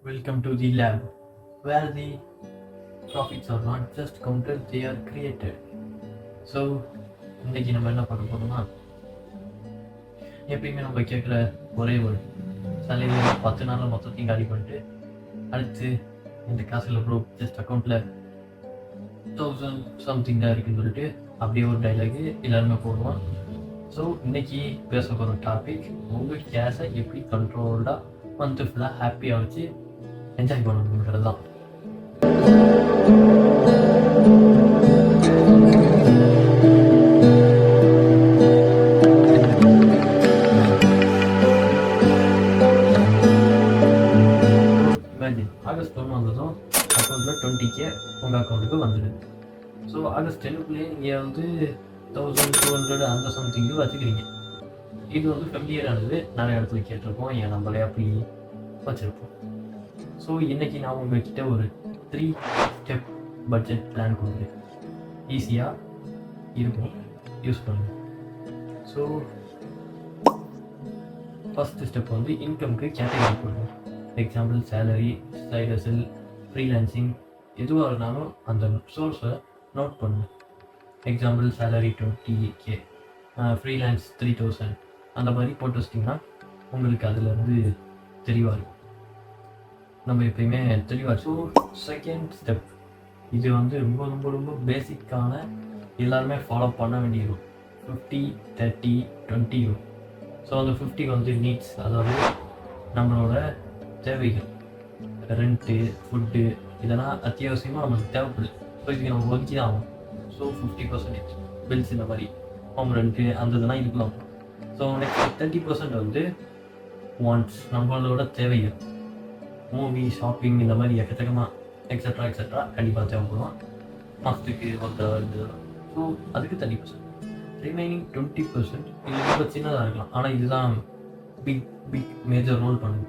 Welcome to the lab, where the profits are not just counted, they are created. So இன்றைக்கி நம்ம என்ன பார்க்க போகிறோம்னா, எப்பயுமே நம்ம கேட்குற ஒரே ஒரு சேலரியில் 10 நாளில் மொத்தத்தையும் காலி பண்ணிட்டு அடுத்து இந்த காசில் ப்ரோ ஜஸ்ட் அக்கௌண்ட்டில் 1000 சம்திங் தான் இருக்குன்னு சொல்லிட்டு அப்படியே ஒரு டைலாகு எல்லாருமே போடுவோம். ஸோ இன்றைக்கி பேச போகிற டாபிக், உங்கள் கேஷை எப்படி கண்ட்ரோல்டாக மந்த்து ஃபுல்லாக ஹாப்பியாக வச்சு என்ஜாய் பண்ணணுங்கிறது தான். இமேஜின் ஆகஸ்ட் 1 வந்ததும் அக்கௌண்ட்டில் 20K உங்கள் அக்கௌண்ட்டுக்கு வந்துடுது. ஸோ ஆகஸ்ட் 10க்குள்ளேயே நீங்கள் வந்து 1200 அந்த சம்திங்கு வச்சுக்கிறீங்க. இது வந்து ஃபெமிலியரானது, நிறைய இடத்துல கேட்டிருப்போம், ஏன் நம்மளே அப்படி வச்சுருப்போம். ஸோ இன்றைக்கி நான் உங்கள்கிட்ட ஒரு 3 ஸ்டெப் பட்ஜெட் பிளான் கொடுக்குறேன். ஈஸியாக இருக்கும், யூஸ் பண்ணுங்கள். ஸோ ஃபஸ்ட்டு ஸ்டெப் வந்து இன்கம்க்கு கேட்டகரி கொடுக்கணும். Example salary, side hustle, freelancing, எதுவாக இருந்தாலும் அந்த சோர்ஸை நோட் பண்ணுங்கள். எக்ஸாம்பிள் சேலரி 20K, ஃப்ரீலான்ஸ் 3000, அந்த மாதிரி போட்டு வச்சிட்டிங்கன்னா உங்களுக்கு அதிலேருந்து தெளிவாக இருக்கும். நம்ம எப்பயுமே தெளிவாக. ஸோ செகண்ட் ஸ்டெப், இது வந்து ரொம்ப ரொம்ப ரொம்ப பேசிக்கான, எல்லாருமே ஃபாலோ பண்ண வேண்டியது 50, 30, 20 வரும். ஸோ அந்த 50 வந்து நீட்ஸ், அதாவது நம்மளோட தேவைகள், ரெண்ட்டு, ஃபுட்டு, இதெல்லாம் அத்தியாவசியமாக நமக்கு தேவைப்படுது. ஸோ இதுக்கு நம்ம ஒதுக்கி தான் ஆகும். ஸோ 50% பில்ஸ், இந்த மாதிரி ஹோம் ரெண்ட்டு அந்த இதெல்லாம் இருக்கலாம். ஸோ நெக்ஸ்ட் 30% வந்து வாண்ட்ஸ், நம்மளோட தேவைகள், மூவி, ஷாப்பிங், இந்த மாதிரி எக்கச்சக்கமாக எக்ஸட்ரா கண்டிப்பாக தேவைப்படும் மாதத்துக்கு ஒருத்தர். ஸோ அதுக்கு 30%. ரிமைனிங் 20% இது ரொம்ப சின்னதாக இருக்கலாம், ஆனால் இதுதான் பிக் மேஜர் ரோல் பண்ணுது.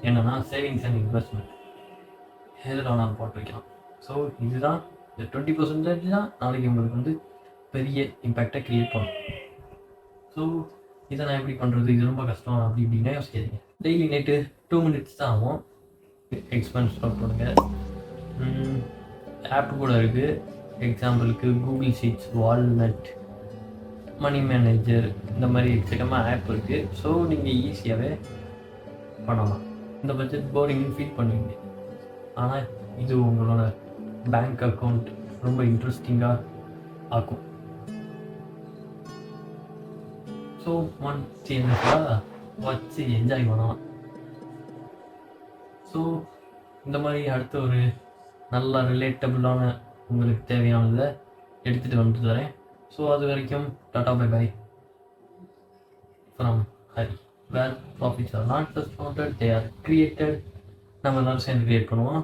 என்னென்னா சேவிங்ஸ் அண்ட் இன்வெஸ்ட்மெண்ட், எதில் வேணாலும் போட்டு வைக்கலாம். ஸோ இதுதான் இந்த 20% தான் நாளைக்கு உங்களுக்கு வந்து பெரிய இம்பேக்டை க்ரியேட் பண்ணும். ஸோ இதை நான் எப்படி பண்ணுறது, இது ரொம்ப கஷ்டம் அப்படி இப்படின்னா யோசிக்காதீங்க. டெய்லி நைட்டு 2 minutes தான் ஆகும். எக்ஸ்பென்ஸ் நோட் பண்ணுங்கள். ஆப் கூட இருக்குது. எக்ஸாம்பிளுக்கு Google Sheets, Walnut, money manager, இந்த மாதிரி எக்கச்சக்கமாக ஆப் இருக்குது. ஸோ நீங்கள் ஈஸியாகவே பண்ணலாம். இந்த பட்ஜெட் போரிங்னு ஃபீல் பண்ணுவீங்க, ஆனால் இது உங்களோட பேங்க் அக்கௌண்ட் ரொம்ப இன்ட்ரெஸ்டிங்காக ஆக்கும். ஸோ மந்த் என்னெல்லாம் வச்சு என்ஜாய் பண்ணலாம். ஸோ இந்த மாதிரி அடுத்த ஒரு நல்ல ரிலேட்டபிளான உங்களுக்கு தேவையானதை எடுத்துகிட்டு வந்து தரேன். ஸோ அது வரைக்கும் tata bye bye from Hari. Where profits are not just counted, they are created. நம்ம எல்லாரும் சேர்ந்து கிரியேட் பண்ணுவோம்.